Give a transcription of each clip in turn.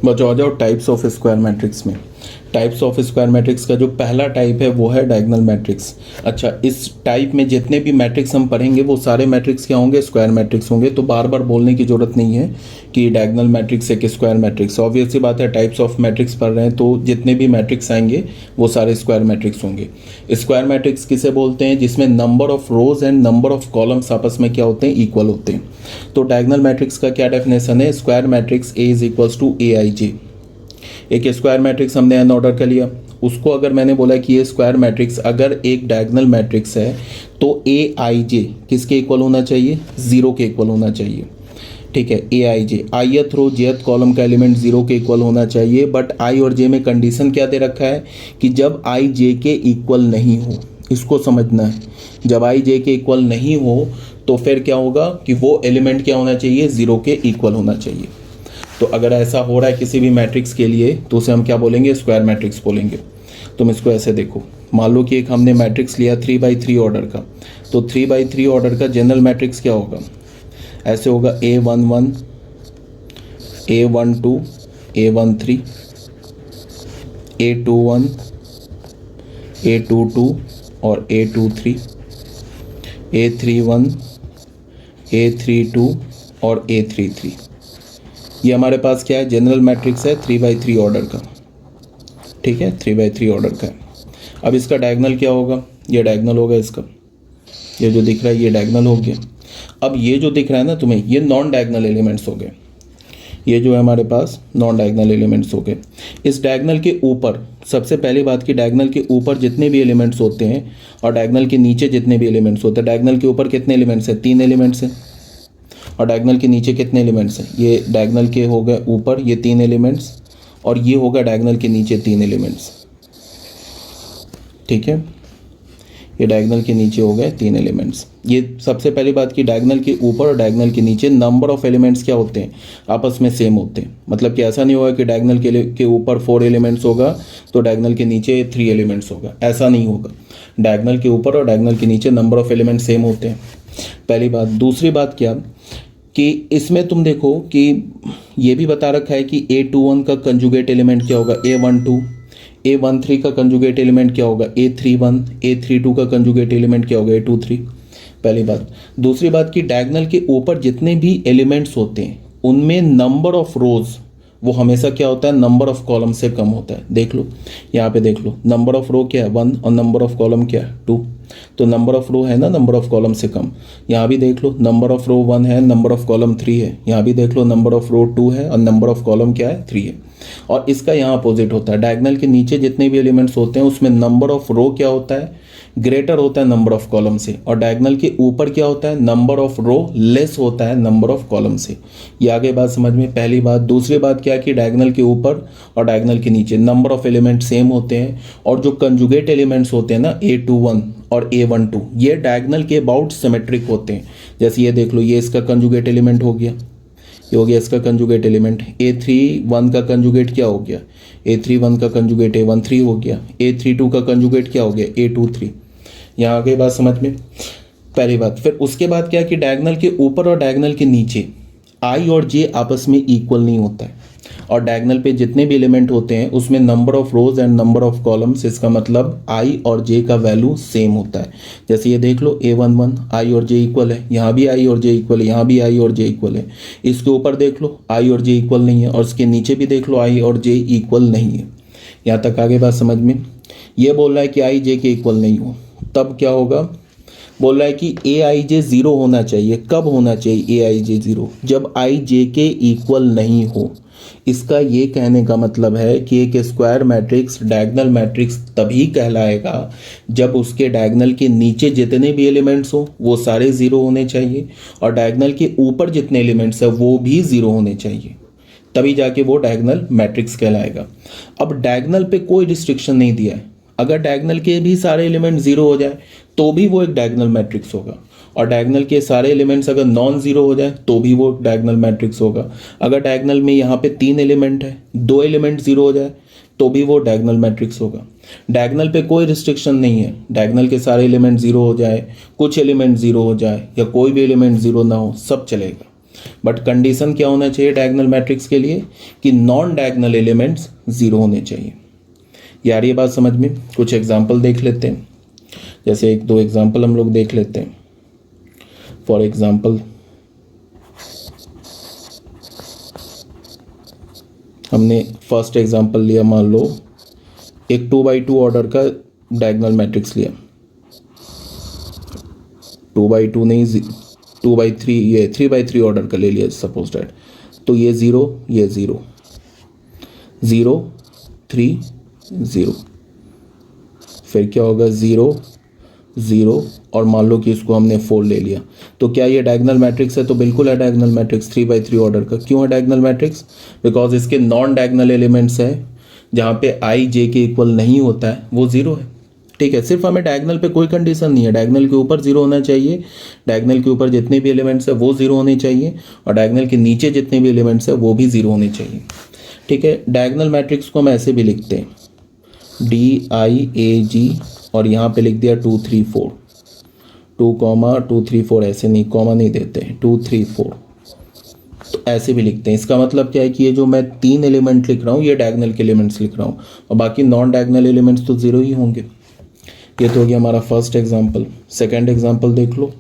बच्चों आ जाओ types of square matrix में। टाइप्स ऑफ स्क्वायर मैट्रिक्स का जो पहला टाइप है वो है डायगोनल मैट्रिक्स। अच्छा, इस टाइप में जितने भी मैट्रिक्स हम पढ़ेंगे वो सारे मैट्रिक्स क्या होंगे? स्क्वायर मैट्रिक्स होंगे। तो बार बार बोलने की जरूरत नहीं है कि डायगोनल मैट्रिक्स एक स्क्वायर मैट्रिक्स। ऑब्वियस सी बात है, टाइप्स ऑफ मैट्रिक्स पढ़ रहे हैं तो जितने भी मैट्रिक्स आएंगे वो सारे स्क्वायर मैट्रिक्स होंगे। स्क्वायर मैट्रिक्स किसे बोलते हैं? जिसमें number of rose and number of columns आपस में क्या होते हैं? इक्वल होते हैं। तो डायगोनल मैट्रिक्स का क्या डेफिनेशन है? Square matrix A is equals to A I J. एक स्क्वायर मैट्रिक्स हमने एन ऑर्डर कर लिया, उसको अगर मैंने बोला कि ये स्क्वायर मैट्रिक्स अगर एक डायगोनल मैट्रिक्स है तो ए आई जे किसके इक्वल होना चाहिए? जीरो के इक्वल होना चाहिए। ठीक है, ए आई जे आईथ रो जेथ कॉलम का एलिमेंट जीरो के इक्वल होना चाहिए। बट आई और जे में कंडीशन क्या दे रखा है कि जब आई जे के इक्वल नहीं हो, इसको समझना है। जब आई जे के इक्वल नहीं हो तो फिर क्या होगा कि वो एलिमेंट क्या होना चाहिए? जीरो के इक्वल होना चाहिए। तो अगर ऐसा हो रहा है किसी भी मैट्रिक्स के लिए तो उसे हम क्या बोलेंगे? स्क्वायर मैट्रिक्स बोलेंगे। तुम इसको ऐसे देखो, मान लो कि एक हमने मैट्रिक्स लिया 3/3 ऑर्डर का, तो 3/3 ऑर्डर का जनरल मैट्रिक्स क्या होगा? ऐसे होगा A11, A12, A13, A21, A22 और A23, A31, A32 और A33। ये हमारे पास क्या है? जनरल मैट्रिक्स है 3/3 ऑर्डर का। ठीक है, 3/3 ऑर्डर का है। अब इसका डायगोनल क्या होगा? ये डायगोनल होगा इसका, ये जो दिख रहा है ये डायगोनल हो गया। अब ये जो दिख रहा है ना तुम्हें, ये नॉन डायगोनल एलिमेंट्स हो गए। ये जो है हमारे पास नॉन डायगोनल एलिमेंट्स हो गए। इस डायगोनल के ऊपर, सबसे पहली बात कि डायगोनल के ऊपर जितने भी एलिमेंट्स होते हैं और डायगोनल के नीचे जितने भी एलिमेंट्स होते हैं, डायगोनल के ऊपर कितने एलिमेंट्स हैं? 3 एलिमेंट्स हैं। और डायगोनल के नीचे कितने एलिमेंट्स हैं? ये डायगोनल के हो गए ऊपर ये 3 एलिमेंट्स और ये होगा डायगोनल के नीचे 3 एलिमेंट्स। ठीक है, ये डायगोनल के नीचे हो गए 3 एलिमेंट्स। ये सबसे पहली बात कि डायगोनल के ऊपर और डायगोनल के नीचे नंबर ऑफ एलिमेंट्स क्या होते हैं? आपस में सेम होते हैं। मतलब कि ऐसा नहीं होगा कि डायगोनल के ऊपर 4 एलिमेंट्स होगा तो डायगोनल के नीचे 3 एलिमेंट्स होगा, ऐसा नहीं होगा। डायगोनल के ऊपर और डायगोनल के नीचे नंबर ऑफ एलिमेंट्स सेम होते हैं, पहली बात। दूसरी बात क्या कि इसमें तुम देखो कि ये भी बता रखा है कि A21 का कंजुगेट एलिमेंट क्या होगा? A12, A13 का कंजुगेट एलिमेंट क्या होगा? A31, A32 का कंजुगेट एलिमेंट क्या होगा? A23। पहली बात। दूसरी बात कि डायगोनल के ऊपर जितने भी एलिमेंट्स होते हैं उनमें नंबर ऑफ रोज वो हमेशा क्या होता है? नंबर ऑफ कॉलम से कम होता है। देख लो यहाँ पे, देख लो नंबर ऑफ रो क्या है? 1 और नंबर ऑफ कॉलम क्या है? 2। तो नंबर ऑफ रो है ना नंबर ऑफ कॉलम से कम। यहाँ भी देख लो नंबर ऑफ रो 1 है, नंबर ऑफ कॉलम 3 है। यहाँ भी देख लो नंबर ऑफ रो 2 है और नंबर ऑफ कॉलम क्या है? 3 है। और इसका यहाँ अपोजिट होता है, डायगोनल के नीचे जितने भी एलिमेंट्स होते हैं उसमें नंबर ऑफ रो क्या होता है? ग्रेटर होता है नंबर ऑफ कॉलम से। और डायगोनल के ऊपर क्या होता है? नंबर ऑफ रो लेस होता है नंबर ऑफ कॉलम से। ये आगे बात समझ में, पहली बात। दूसरी बात क्या है कि डायगोनल के ऊपर और डायगोनल के नीचे नंबर ऑफ एलिमेंट सेम होते हैं। और जो कंजुगेट एलिमेंट्स होते हैं ना A21 और A12, ये डायगोनल के अबाउट सिमेट्रिक होते हैं। जैसे ये देख लो, ये इसका कंजुगेट एलिमेंट हो गया, ये हो गया इसका कंजुगेट एलिमेंट। A31 का कंजुगेट क्या हो गया? A31 का कंजुगेट A13 हो गया। A32 का कंजुगेट क्या हो गया? A23। यहाँ आगे बात समझ में, पहली बात। फिर उसके बाद क्या कि डायगोनल के ऊपर और डायगोनल के नीचे आई और जे आपस में इक्वल नहीं होता है। और डायगोनल पे जितने भी एलिमेंट होते हैं उसमें number of rose and number of columns, इसका मतलब आई और जे का वैल्यू सेम होता है। जैसे ये देख लो A11 आई और जे इक्वल है, यहाँ भी आई और जे इक्वल है, यहाँ भी आई और जे इक्वल है। इसके ऊपर देख लो आई और जे इक्वल नहीं है, और इसके नीचे भी देख लो आई और जे इक्वल नहीं है। यहाँ तक आगे बात समझ में। ये बोल रहा है कि आई जे के इक्वल नहीं हो, तब क्या होगा? बोल रहा है कि ए आई जे 0 होना चाहिए। कब होना चाहिए ए आई जे 0? जब आई जे के इक्वल नहीं हो। इसका ये कहने का मतलब है कि एक स्क्वायर मैट्रिक्स डायगोनल मैट्रिक्स तभी कहलाएगा जब उसके डायगोनल के नीचे जितने भी एलिमेंट्स हो वो सारे 0 होने चाहिए और डायगोनल के ऊपर जितने एलिमेंट्स है वो भी 0 होने चाहिए, तभी जाके वो डायगोनल मैट्रिक्स कहलाएगा। अब डायगोनल पे कोई रिस्ट्रिक्शन नहीं दिया है, अगर डायगोनल के भी सारे एलिमेंट 0 हो जाए तो भी वो एक डायगोनल मैट्रिक्स होगा। और डायगोनल के सारे एलिमेंट्स अगर नॉन जीरो हो जाए तो भी वो डायगोनल मैट्रिक्स होगा। अगर डायगोनल में यहाँ पे 3 एलिमेंट है, 2 एलिमेंट 0 हो जाए तो भी वो डायगोनल मैट्रिक्स होगा। डायगोनल पे कोई रिस्ट्रिक्शन नहीं है, डायगोनल के सारे एलिमेंट 0 हो जाए, कुछ एलिमेंट 0 हो जाए या कोई भी एलिमेंट 0 ना हो, सब चलेगा। बट कंडीशन क्या होना चाहिए डायगोनल मैट्रिक्स के लिए कि नॉन डायगोनल एलिमेंट्स जीरो होने चाहिए। यार ये बात समझ में? कुछ एग्जाम्पल देख लेते हैं, जैसे एक दो एग्जाम्पल हम लोग देख लेते हैं। फॉर एग्जाम्पल हमने फर्स्ट एग्जाम्पल लिया, मान लो एक 2x2 ऑर्डर का डायगोनल मैट्रिक्स लिया, 2x2 नहीं 2x3, ये 3x3 ऑर्डर का ले लिया सपोज डैट। तो ये 0 ये 0 0 3 0, फिर क्या होगा 0 0 और मान लो कि इसको हमने 4 ले लिया। तो क्या ये डायगोनल मैट्रिक्स है? तो बिल्कुल है डायगोनल मैट्रिक्स 3x3 ऑर्डर का। क्यों है डायगोनल मैट्रिक्स? बिकॉज इसके नॉन डायगोनल एलिमेंट्स है जहाँ पे i j के इक्वल नहीं होता है वो 0 है। ठीक है, सिर्फ हमें डायगोनल पे कोई कंडीशन नहीं है, डायगोनल के ऊपर 0 होना चाहिए, डायगोनल के ऊपर जितने भी एलिमेंट्स है वो 0 होने चाहिए, और डायगोनल के नीचे जितने भी एलिमेंट्स है वो भी 0 होने चाहिए। ठीक है, डायगोनल मैट्रिक्स को हम ऐसे भी लिखते हैं DIAG, और यहाँ पे लिख दिया 2 3 4, 2 2 3 4, ऐसे नहीं, कॉमा नहीं देते, 2 3 4, तो ऐसे भी लिखते हैं। इसका मतलब क्या है कि ये जो मैं 3 एलिमेंट लिख रहा हूँ ये डायगोनल के एलिमेंट्स लिख रहा हूँ, और बाकी नॉन डायगोनल एलिमेंट्स तो 0 ही होंगे। ये तो हो गया हमारा फर्स्ट एग्जाम्पल। सेकेंड एग्जाम्पल देख लो।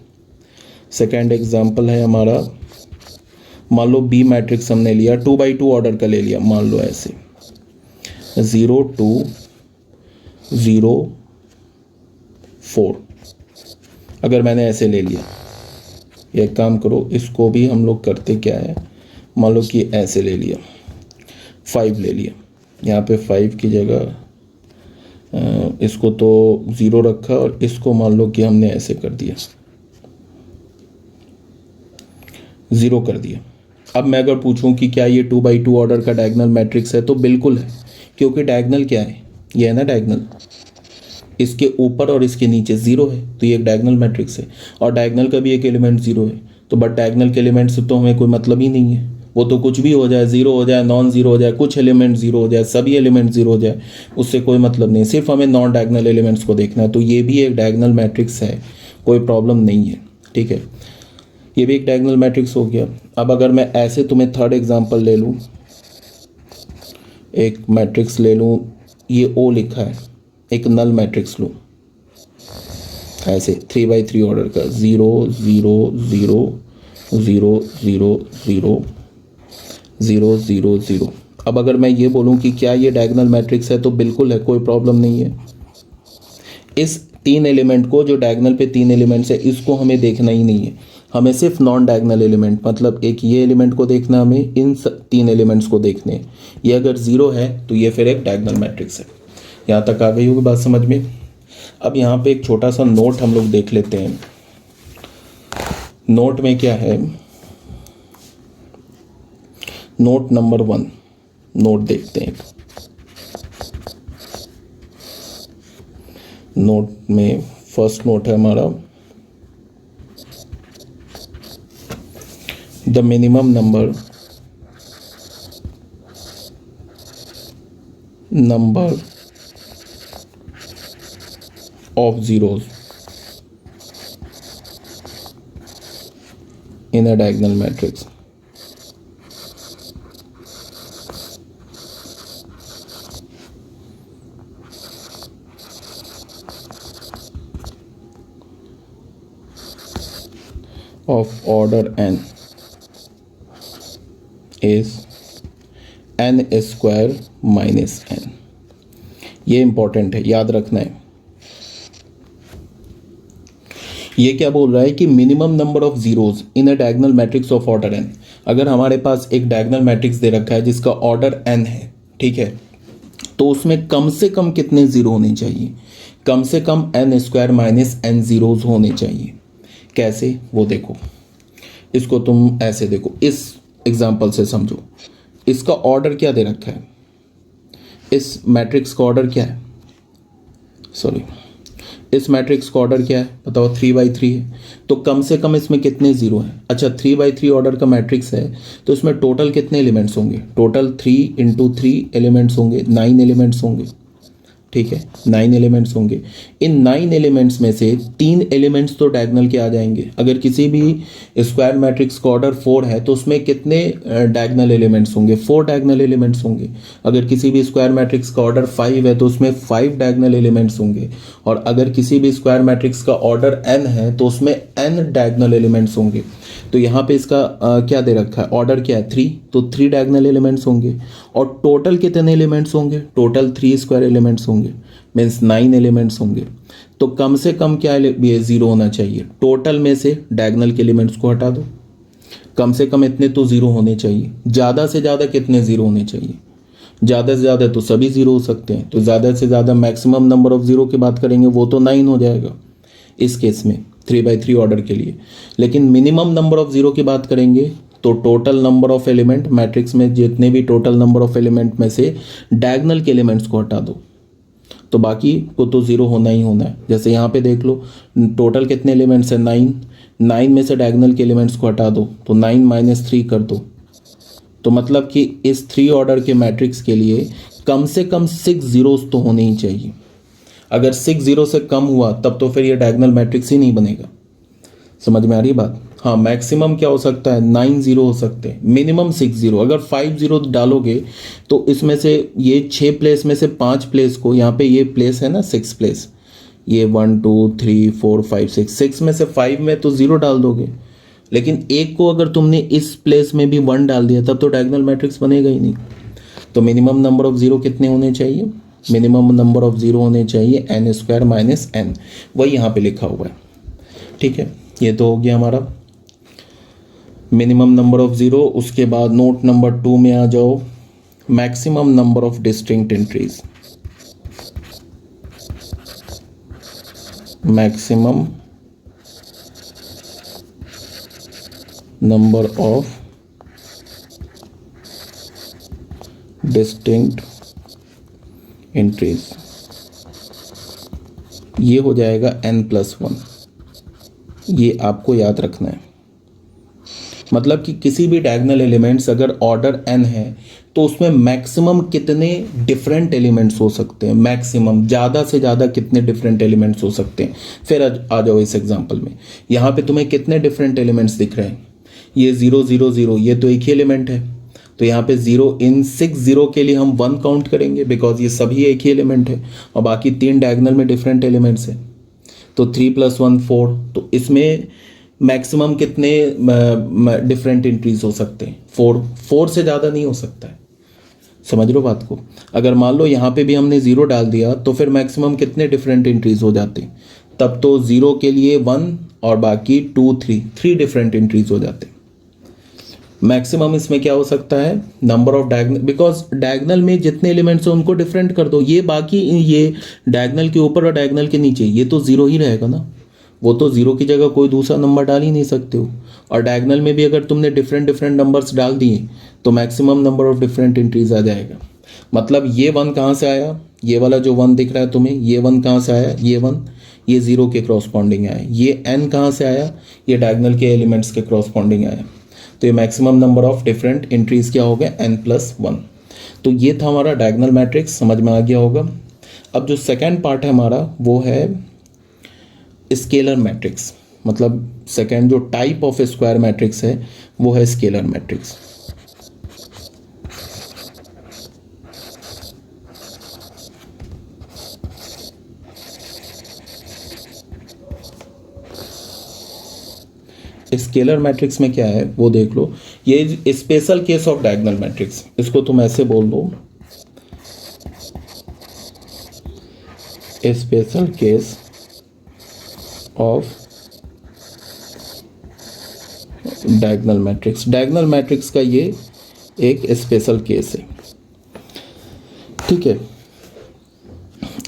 सेकेंड एग्जाम्पल है हमारा, मान लो बी मैट्रिक्स हमने लिया, 2x2 ऑर्डर का ले लिया, मान लो ऐसे 0 2 0 4। अगर मैंने ऐसे ले लिया, एक काम करो, इसको भी हम लोग करते क्या है, मान लो कि ऐसे ले लिया, 5 ले लिया, यहाँ पे 5 की जगह इसको तो 0 रखा, और इसको मान लो कि हमने ऐसे कर दिया, 0 कर दिया। अब मैं अगर पूछूं कि क्या ये 2x2 ऑर्डर का डायगोनल मैट्रिक्स है, तो बिल्कुल है, क्योंकि डायगोनल क्या है, ये है ना डायगोनल, इसके ऊपर और इसके नीचे 0 है, तो ये एक डायगोनल मैट्रिक्स है, और डायगोनल का भी एक एलिमेंट 0 है। तो बट डायगोनल के एलिमेंट से तो हमें कोई मतलब ही नहीं है, वो तो कुछ भी हो जाए, 0 हो जाए, नॉन 0 हो जाए, कुछ एलिमेंट 0 हो जाए, सभी एलिमेंट 0 हो जाए, उससे कोई मतलब नहीं, सिर्फ हमें नॉन डायगोनल एलिमेंट्स को देखना है। तो ये भी एक डायगोनल मैट्रिक्स है, कोई प्रॉब्लम नहीं है। ठीक है, ये भी एक डायगोनल मैट्रिक्स हो गया। अब अगर मैं ऐसे तुम्हें थर्ड एग्जांपल ले लूँ, एक मैट्रिक्स ले लूँ, ये O लिखा है, एक नल मैट्रिक्स लूँ ऐसे 3x3 ऑर्डर का, 0 0 0 0 0 0 0 0 0। अब अगर मैं ये बोलूँ कि क्या ये डायगोनल मैट्रिक्स है, तो बिल्कुल है, कोई प्रॉब्लम नहीं है। इस 3 एलिमेंट को, जो डायगोनल पे 3 एलिमेंट्स है, इसको हमें देखना ही नहीं है, हमें सिर्फ नॉन डायगोनल एलिमेंट, मतलब एक ये एलिमेंट को देखना, हमें इन 3 एलिमेंट्स को देखने हैं। ये अगर 0 है तो ये फिर एक डायगोनल मैट्रिक्स है। यहाँ तक आ गई होगी बात समझ में। अब यहाँ पे एक छोटा सा नोट हम लोग देख लेते हैं। नोट में क्या है, नोट नंबर 1 नोट देखते हैं। नोट में फर्स्ट नोट है हमारा, the minimum number of zeros in a diagonal matrix of order n is n square minus n। ये इंपॉर्टेंट है, याद रखना है। ये क्या बोल रहा है कि minimum number of zeros in a diagonal matrix of order n। अगर हमारे पास एक डायगोनल मैट्रिक्स दे रखा है जिसका ऑर्डर n है, ठीक है, तो उसमें कम से कम कितने जीरो होने चाहिए, कम से कम n square minus n zeros होने चाहिए। कैसे, वो देखो, इसको तुम ऐसे देखो, इस एग्जाम्पल से समझो, इसका ऑर्डर क्या दे रखा है, इस मैट्रिक्स का ऑर्डर क्या है, सॉरी, इस मैट्रिक्स का ऑर्डर क्या है बताओ, 3x3 है, तो कम से कम इसमें कितने जीरो हैं। अच्छा, 3x3 ऑर्डर का मैट्रिक्स है, तो इसमें टोटल कितने एलिमेंट्स होंगे, टोटल 3 × 3 एलिमेंट्स होंगे, 9 एलिमेंट्स होंगे। ठीक है, 9 एलिमेंट्स होंगे। इन 9 एलिमेंट्स में से 3 एलिमेंट्स तो डायगोनल के आ जाएंगे। अगर किसी भी स्क्वायर मैट्रिक्स का ऑर्डर 4 है तो उसमें कितने डायगोनल एलिमेंट्स होंगे? 4 डायगोनल एलिमेंट्स होंगे। अगर किसी भी स्क्वायर मैट्रिक्स का ऑर्डर 5 है तो उसमें 5 डायगोनल एलिमेंट्स होंगे। और अगर किसी भी स्क्वायर मैट्रिक्स का ऑर्डर n है तो उसमें n डायगोनल एलिमेंट्स होंगे। तो यहाँ पे इसका क्या दे रखा है? ऑर्डर क्या है? 3, तो 3 डायगोनल एलिमेंट्स होंगे। और टोटल कितने एलिमेंट्स होंगे? टोटल 3 स्क्वायर एलिमेंट्स होंगे, मीन्स 9 एलिमेंट्स होंगे। तो कम से कम क्या ये 0 होना चाहिए। टोटल में से डायगोनल के एलिमेंट्स को हटा दो, कम से कम इतने तो 0 होने चाहिए। ज़्यादा से ज़्यादा कितने 0 होने चाहिए? ज़्यादा से ज़्यादा तो सभी 0 हो सकते हैं। तो ज़्यादा से ज़्यादा मैक्सिमम नंबर ऑफ 0 की बात करेंगे वो तो 9 हो जाएगा इस केस में 3/3 ऑर्डर के लिए। लेकिन मिनिमम नंबर ऑफ 0 की बात करेंगे तो total number of element matrix में जितने भी टोटल नंबर ऑफ एलिमेंट में से डायगोनल के एलिमेंट्स को हटा दो, तो बाकी को तो 0 होना ही होना है। जैसे यहाँ पे देख लो, टोटल कितने एलिमेंट्स हैं? 9। 9 में से डायगोनल के एलिमेंट्स को हटा दो तो 9 - 3 कर दो। तो मतलब कि इस 3 ऑर्डर के मैट्रिक्स के लिए कम से कम 6 जीरोस तो होने ही चाहिए। अगर 6 जीरो से कम हुआ तब तो फिर ये डायगोनल मैट्रिक्स ही नहीं बनेगा। समझ में आ रही बात? हाँ, मैक्सिमम क्या हो सकता है? 9 जीरो हो सकते हैं, मिनिमम 6 जीरो। अगर 5 जीरो डालोगे तो इसमें से ये 6 प्लेस में से 5 प्लेस को, यहाँ पे ये प्लेस है ना 6 प्लेस, ये 1 2 3 4 5 6 में से 5 में तो 0 डाल दोगे। लेकिन एक को अगर तुमने इस प्लेस में भी 1 डाल दिया तब तो डायगोनल मैट्रिक्स बनेगा ही नहीं। तो मिनिमम नंबर ऑफ 0 कितने होने चाहिए? मिनिमम नंबर ऑफ 0 होने चाहिए n² - n, वही यहाँ पे लिखा हुआ है। ठीक है, ये तो हो गया हमारा मिनिमम नंबर ऑफ 0। उसके बाद नोट नंबर 2 में आ जाओ, maximum number of distinct entries. Maximum number of distinct entries, ये हो जाएगा n+1। ये आपको याद रखना है। मतलब कि किसी भी डायगोनल एलिमेंट्स अगर ऑर्डर n है तो उसमें मैक्सिमम कितने डिफरेंट एलिमेंट्स हो सकते हैं? मैक्सिमम ज़्यादा से ज़्यादा कितने डिफरेंट एलिमेंट्स हो सकते हैं? फिर आ जाओ इस एग्जांपल में। यहाँ पे तुम्हें कितने डिफरेंट एलिमेंट्स दिख रहे हैं? ये 0 0 0, ये तो एक ही एलिमेंट है। तो यहाँ पे 0 इन 6 0 के लिए हम 1 काउंट करेंगे बिकॉज ये सभी एक ही एलिमेंट है और बाकी 3 डायगोनल में डिफरेंट एलिमेंट्स हैं। तो 3 + 1 4, तो इसमें मैक्सिमम कितने डिफरेंट एंट्रीज हो सकते हैं? 4 से ज़्यादा नहीं हो सकता है। समझ लो बात को? अगर मान लो यहाँ पे भी हमने 0 डाल दिया तो फिर मैक्सिमम कितने डिफरेंट एंट्रीज हो जाते हैं? तब तो 0 के लिए 1 और बाकी 2 3 डिफरेंट एंट्रीज हो जाते हैं। मैक्सिमम इसमें क्या हो सकता है? Number of diagonal, because diagonal में जितने एलिमेंट्स हैं उनको डिफरेंट कर दो। ये बाकी ये डायगोनल के ऊपर और डायगोनल के नीचे ये तो 0 ही रहेगा ना। वो तो 0 की जगह कोई दूसरा नंबर डाल ही नहीं सकते हो। और डायगोनल में भी अगर तुमने डिफरेंट नंबर्स डाल दिए तो maximum number of different entries आ जाएगा। मतलब ये 1 कहाँ से आया? ये वाला जो 1 दिख रहा है तुम्हें, ये 1 कहाँ से आया? ये 1 ये 0 के क्रॉसपॉन्डिंग आया। ये n कहाँ से आया? ये डायगोनल के एलिमेंट्स के क्रॉसपॉन्डिंग आया। तो ये maximum number of different entries क्या हो गया? n+1। तो ये था हमारा डायगोनल मैट्रिक्स, समझ में आ गया होगा। अब जो सेकेंड पार्ट है हमारा वो है स्केलर मैट्रिक्स। मतलब सेकेंड जो टाइप ऑफ स्क्वायर मैट्रिक्स है वो है स्केलर मैट्रिक्स। स्केलर मैट्रिक्स में क्या है वो देख लो। ये special case of diagonal matrix, इसको तुम ऐसे बोल दो, special case of diagonal matrix. Diagonal matrix का ये एक स्पेशल केस है। ठीक है,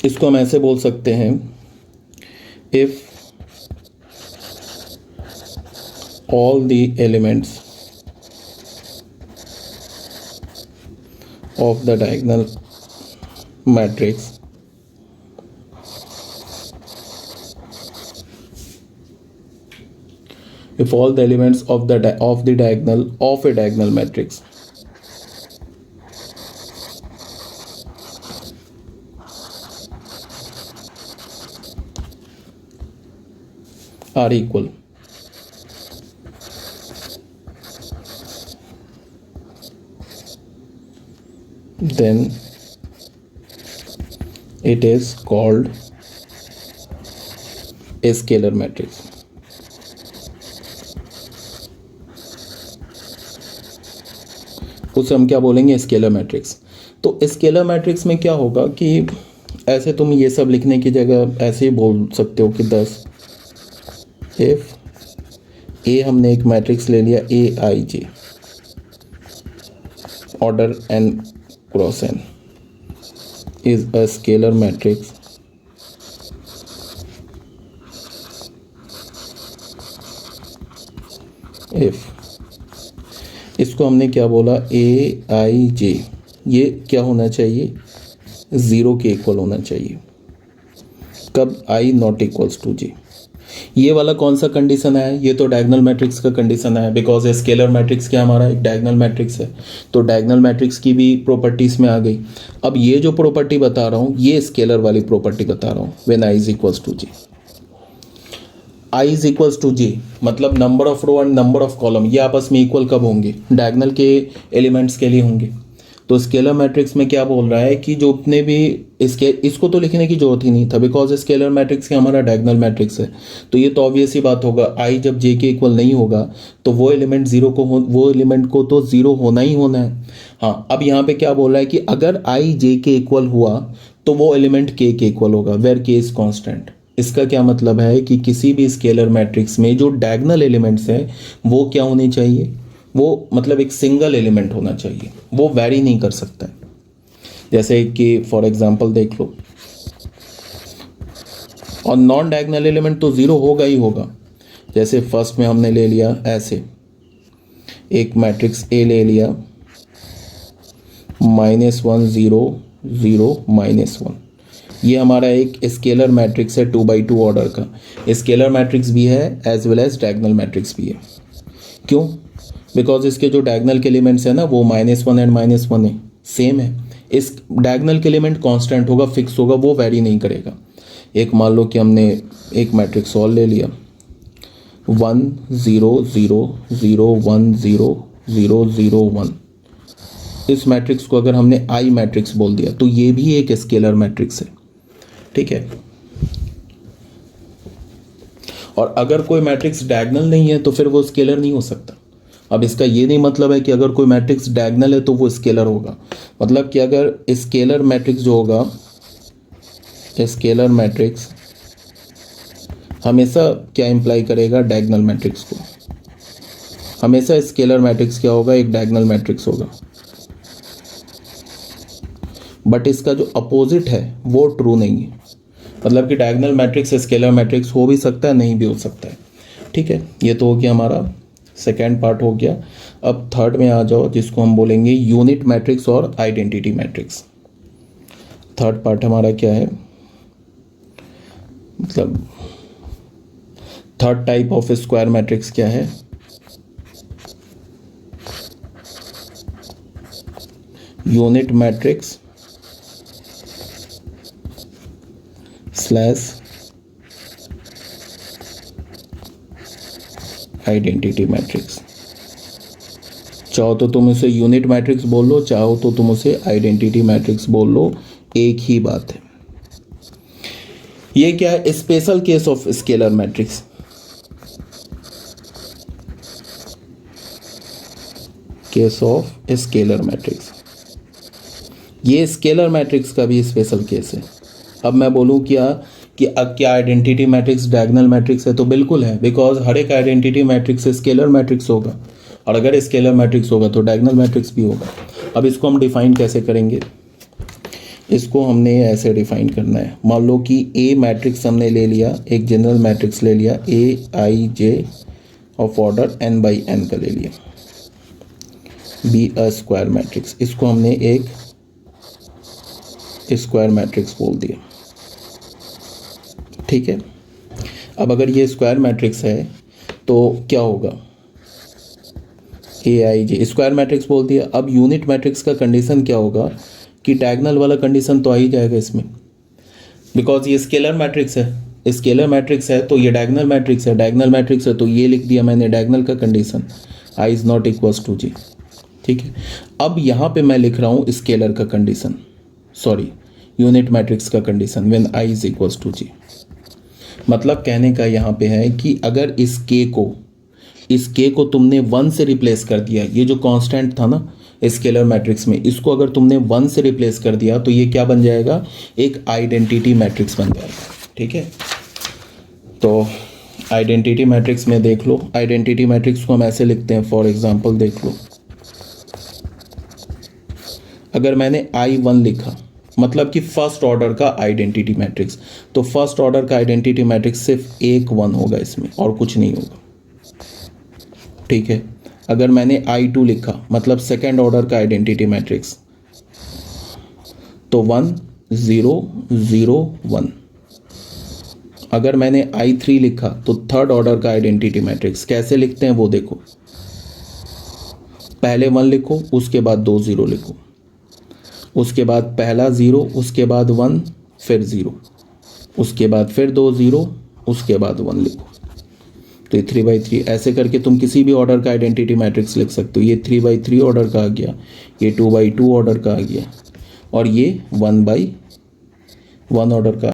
इसको हम ऐसे बोल सकते हैं, if all the elements of the diagonal matrix if all the elements of the diagonal of a diagonal matrix are equal, then it is called a scalar matrix. उसे हम क्या बोलेंगे, स्केलर मैट्रिक्स। तो स्केलर मैट्रिक्स में क्या होगा कि ऐसे तुम ये सब लिखने की जगह ऐसे ही बोल सकते हो कि 10 इफ ए, हमने एक मैट्रिक्स ले लिया A I J, order N cross N is a scalar matrix if, इसको हमने क्या बोला, ए आई जे, ये क्या होना चाहिए, 0 के इक्वल होना चाहिए। कब, आई नॉट इक्वल्स टू जे। ये वाला कौन सा कंडीशन है, ये तो डायगोनल मैट्रिक्स का कंडीशन है, बिकॉज स्केलर मैट्रिक्स क्या हमारा एक डायगोनल मैट्रिक्स है, तो डायगोनल मैट्रिक्स की भी प्रॉपर्टीज में आ गई। अब ये जो प्रॉपर्टी बता रहा हूँ ये स्केलर वाली प्रॉपर्टी बता रहा हूँ, when I is equals to J. I is equals to J मतलब number of row and number of column ये आपस में इक्वल कब होंगे, डायगोनल के एलिमेंट्स के लिए होंगे। तो स्केलर मैट्रिक्स में क्या बोल रहा है कि जो अपने भी इसको तो लिखने की जरूरत ही नहीं था, बिकॉज स्केलर मैट्रिक्स क्या हमारा डायगोनल मैट्रिक्स है। तो ये तो ऑब्वियस ही बात होगा, आई जब जे के इक्वल नहीं होगा तो वो एलिमेंट वो एलिमेंट को तो जीरो होना ही होना है। हाँ, अब यहाँ पे क्या बोल रहा है कि अगर आई जे के इक्वल हुआ तो वो एलिमेंट के इक्वल होगा, वेयर के इज कॉन्स्टेंट। इसका क्या मतलब है कि किसी भी स्केलर मैट्रिक्स में जो डायगोनल एलिमेंट्स हैं वो क्या होने चाहिए, वो मतलब एक सिंगल एलिमेंट होना चाहिए, वो वैरी नहीं कर सकता है। जैसे कि फॉर एग्जांपल देख लो, और नॉन डायगोनल एलिमेंट तो जीरो होगा ही होगा। जैसे फर्स्ट में हमने ले लिया ऐसे एक मैट्रिक्स ए ले लिया, -1 0 0 -1, ये हमारा एक स्केलर मैट्रिक्स है 2x2 ऑर्डर का। स्केलर मैट्रिक्स भी है as well as diagonal matrix भी है। क्यों, बिकॉज इसके जो डायगोनल के एलिमेंट्स है ना वो -1 एंड -1 है, सेम है। इस डायगोनल के एलिमेंट कांस्टेंट होगा, फिक्स होगा, वो वैरी नहीं करेगा। एक मान लो कि हमने एक मैट्रिक्स और ले लिया 1 0 0 0 1 0 0 0 1, इस मैट्रिक्स को अगर हमने आई मैट्रिक्स बोल दिया तो ये भी एक स्केलर मैट्रिक्स है, ठीक है। और अगर कोई मैट्रिक्स डायगोनल नहीं है तो फिर वो स्केलर नहीं हो सकता। अब इसका ये नहीं मतलब है कि अगर कोई मैट्रिक्स डायगोनल है तो वो स्केलर होगा, मतलब कि अगर स्केलर मैट्रिक्स जो होगा, स्केलर मैट्रिक्स हमेशा क्या इंप्लाई करेगा, डायगोनल मैट्रिक्स को। हमेशा स्केलर मैट्रिक्स क्या होगा, एक डायगोनल मैट्रिक्स होगा। बट इसका जो अपोजिट है वो ट्रू नहीं है, मतलब कि डायगोनल मैट्रिक्स स्केलर मैट्रिक्स हो भी सकता है, नहीं भी हो सकता है, ठीक है। ये तो हो गया हमारा सेकेंड पार्ट हो गया। अब थर्ड में आ जाओ, जिसको हम बोलेंगे यूनिट मैट्रिक्स और आइडेंटिटी मैट्रिक्स। थर्ड पार्ट हमारा क्या है, मतलब third type of square matrix क्या है, unit matrix slash identity matrix. चाहो तो तुम उसे यूनिट मैट्रिक्स बोल लो, चाहो तो तुम उसे आइडेंटिटी मैट्रिक्स बोल लो, एक ही बात है। ये क्या है, special case of scalar matrix. Case of scalar matrix, ये स्केलर मैट्रिक्स का भी स्पेशल केस है। अब मैं बोलूँ क्या आइडेंटिटी मैट्रिक्स डायगोनल मैट्रिक्स है, तो बिल्कुल है, बिकॉज हर एक आइडेंटिटी मैट्रिक्स स्केलर मैट्रिक्स होगा, और अगर स्केलर मैट्रिक्स होगा तो डायगोनल मैट्रिक्स भी होगा। अब इसको हम डिफाइन कैसे करेंगे, इसको हमने ऐसे डिफाइन करना है। मान लो कि ए मैट्रिक्स हमने ले लिया, एक जनरल मैट्रिक्स ले लिया, A I J of order n by n का ले लिया, बी अ स्क्वायर मैट्रिक्स, इसको हमने एक स्क्वायर मैट्रिक्स बोल दिया, ठीक है। अब अगर ये स्क्वायर मैट्रिक्स है तो क्या होगा, ए आई जे स्क्वायर मैट्रिक्स बोल दिया। अब यूनिट मैट्रिक्स का कंडीशन क्या होगा कि डायगोनल वाला कंडीशन तो आ ही जाएगा इसमें, बिकॉज ये स्केलर मैट्रिक्स है, स्केलर मैट्रिक्स है तो ये डायगोनल मैट्रिक्स है, डायगोनल मैट्रिक्स है तो ये लिख दिया मैंने डायगोनल का condition, I is not equals to J. ठीक है, अब यहाँ पे मैं लिख रहा हूँ स्केलर का कंडीशन, सॉरी यूनिट मैट्रिक्स का condition, when I is equals to J. मतलब कहने का यहाँ पे है कि अगर इस के को तुमने 1 से रिप्लेस कर दिया, ये जो कांस्टेंट था ना स्केलर मैट्रिक्स में, इसको अगर तुमने 1 से रिप्लेस कर दिया तो ये क्या बन जाएगा, एक आइडेंटिटी मैट्रिक्स बन जाएगा। ठीक है, तो आइडेंटिटी मैट्रिक्स में देख लो, आइडेंटिटी मैट्रिक्स को हम ऐसे लिखते हैं, फॉर एग्जांपल देख लो, अगर मैंने I1 लिखा मतलब कि फर्स्ट ऑर्डर का आइडेंटिटी मैट्रिक्स, तो फर्स्ट ऑर्डर का आइडेंटिटी मैट्रिक्स सिर्फ एक 1 होगा इसमें और कुछ नहीं होगा। ठीक है, अगर मैंने I2 लिखा मतलब सेकेंड ऑर्डर का आइडेंटिटी मैट्रिक्स, तो 1 0 0 1। अगर मैंने I3 लिखा तो थर्ड ऑर्डर का आइडेंटिटी मैट्रिक्स, कैसे लिखते हैं वो देखो, पहले 1 लिखो उसके बाद 2 0 लिखो, उसके बाद पहला 0 उसके बाद 1 फिर 0, उसके बाद फिर 2 0 उसके बाद 1 लिखो। तो ये 3/3 ऐसे करके तुम किसी भी ऑर्डर का आइडेंटिटी मैट्रिक्स लिख सकते हो। ये 3/3 ऑर्डर का आ गया, ये 2/2 ऑर्डर का आ गया और ये 1/1 ऑर्डर का